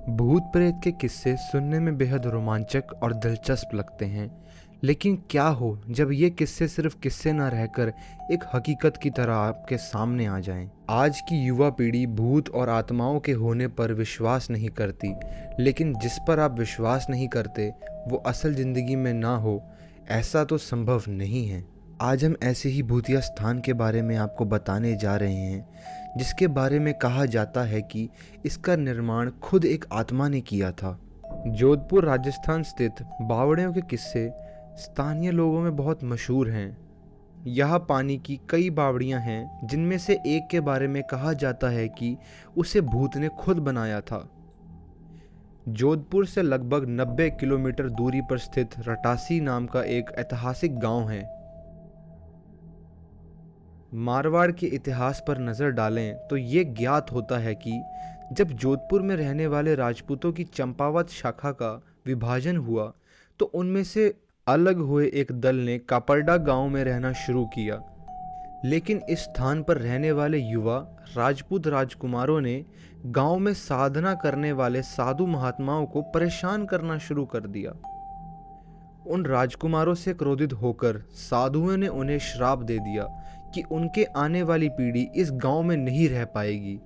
भूत प्रेत के किस्से सुनने में बेहद रोमांचक और दिलचस्प लगते हैं, लेकिन क्या हो जब ये किस्से सिर्फ किस्से न रहकर एक हकीकत की तरह आपके सामने आ जाएं। आज की युवा पीढ़ी भूत और आत्माओं के होने पर विश्वास नहीं करती, लेकिन जिस पर आप विश्वास नहीं करते वो असल ज़िंदगी में ना हो, ऐसा तो संभव नहीं है। आज हम ऐसे ही भूतिया स्थान के बारे में आपको बताने जा रहे हैं, जिसके बारे में कहा जाता है कि इसका निर्माण खुद एक आत्मा ने किया था। जोधपुर राजस्थान स्थित बावड़ियों के किस्से स्थानीय लोगों में बहुत मशहूर हैं। यहाँ पानी की कई बावड़ियाँ हैं, जिनमें से एक के बारे में कहा जाता है कि उसे भूत ने खुद बनाया था। जोधपुर से लगभग 90 किलोमीटर दूरी पर स्थित रटासी नाम का एक ऐतिहासिक गांव है। मारवाड़ के इतिहास पर नज़र डालें तो ये ज्ञात होता है कि जब जोधपुर में रहने वाले राजपूतों की चंपावत शाखा का विभाजन हुआ तो उनमें से अलग हुए एक दल ने कापरडा गांव में रहना शुरू किया। लेकिन इस स्थान पर रहने वाले युवा राजपूत राजकुमारों ने गांव में साधना करने वाले साधु महात्माओं को परेशान करना शुरू कर दिया। उन राजकुमारों से क्रोधित होकर साधुओं ने उन्हें श्राप दे दिया कि उनके आने वाली पीढ़ी इस गांव में नहीं रह पाएगी।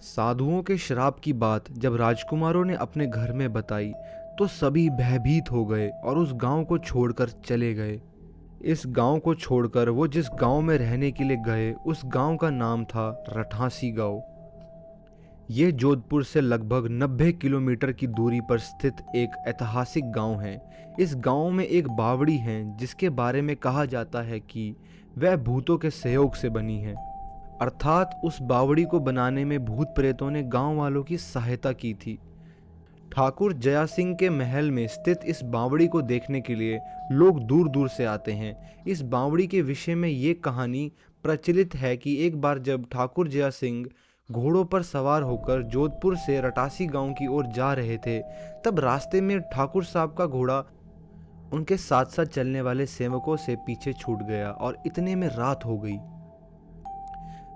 साधुओं के श्राप की बात जब राजकुमारों ने अपने घर में बताई तो सभी भयभीत हो गए और उस गांव को छोड़कर चले गए। इस गांव को छोड़कर वो जिस गांव में रहने के लिए गए, उस गांव का नाम था रठासी गांव। ये जोधपुर से लगभग 90 किलोमीटर की दूरी पर स्थित एक ऐतिहासिक गांव है। इस गांव में एक बावड़ी है जिसके बारे में कहा जाता है कि वह भूतों के सहयोग से बनी है, अर्थात उस बावड़ी को बनाने में भूत प्रेतों ने गांव वालों की सहायता की थी। ठाकुर जया सिंह के महल में स्थित इस बावड़ी को देखने के लिए लोग दूर दूर से आते हैं। इस बावड़ी के विषय में ये कहानी प्रचलित है कि एक बार जब ठाकुर जया सिंह घोड़ों पर सवार होकर जोधपुर से रटासी गांव की ओर जा रहे थे, तब रास्ते में ठाकुर साहब का घोड़ा उनके साथ साथ चलने वाले सेवकों से पीछे छूट गया और इतने में रात हो गई।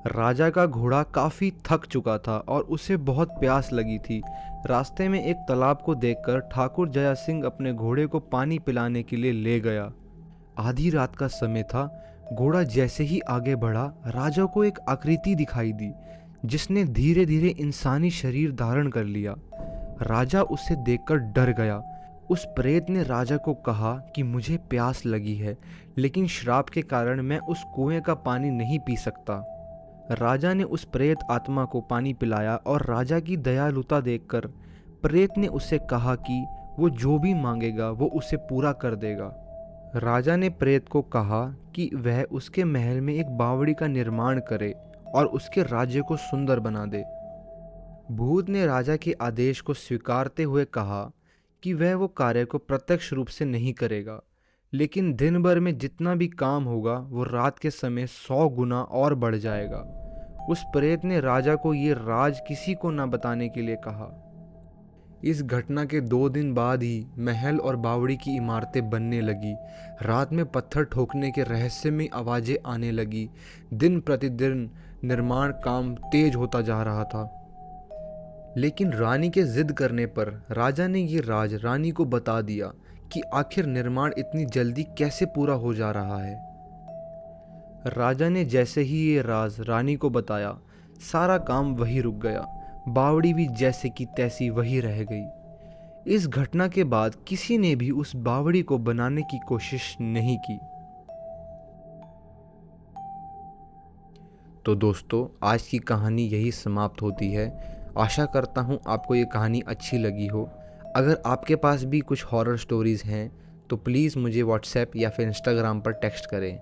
राजा का घोड़ा काफी थक चुका था और उसे बहुत प्यास लगी थी। रास्ते में एक तालाब को देखकर ठाकुर जया सिंह अपने घोड़े को पानी पिलाने के लिए ले गया। आधी रात का समय था। घोड़ा जैसे ही आगे बढ़ा, राजा को एक आकृति दिखाई दी जिसने धीरे धीरे इंसानी शरीर धारण कर लिया। राजा उसे देखकर डर गया। उस प्रेत ने राजा को कहा कि मुझे प्यास लगी है, लेकिन श्राप के कारण मैं उस कुएं का पानी नहीं पी सकता। राजा ने उस प्रेत आत्मा को पानी पिलाया और राजा की दयालुता देखकर प्रेत ने उसे कहा कि वो जो भी मांगेगा वो उसे पूरा कर देगा। राजा ने प्रेत को कहा कि वह उसके महल में एक बावड़ी का निर्माण करे और उसके राज्य को सुंदर बना दे। भूत ने राजा के आदेश को स्वीकारते हुए कहा कि वह वो कार्य को प्रत्यक्ष रूप से नहीं करेगा, लेकिन दिन भर में जितना भी काम होगा वो रात के समय 100 गुना और बढ़ जाएगा। उस प्रेत ने राजा को ये राज किसी को न बताने के लिए कहा। इस घटना के 2 दिन बाद ही महल और बावड़ी की इमारतें बनने लगी। रात में पत्थर ठोकने के रहस्यमय आवाज़ें आने लगी। दिन प्रतिदिन निर्माण काम तेज होता जा रहा था, लेकिन रानी के जिद करने पर राजा ने ये राज रानी को बता दिया कि आखिर निर्माण इतनी जल्दी कैसे पूरा हो जा रहा है। राजा ने जैसे ही ये राज रानी को बताया, सारा काम वही रुक गया। बावड़ी भी जैसे कि तैसी वही रह गई। इस घटना के बाद किसी ने भी उस बावड़ी को बनाने की कोशिश नहीं की। तो दोस्तों, आज की कहानी यही समाप्त होती है। आशा करता हूँ आपको ये कहानी अच्छी लगी हो। अगर आपके पास भी कुछ हॉरर स्टोरीज़ हैं तो प्लीज़ मुझे व्हाट्सएप या फिर इंस्टाग्राम पर टेक्स्ट करें।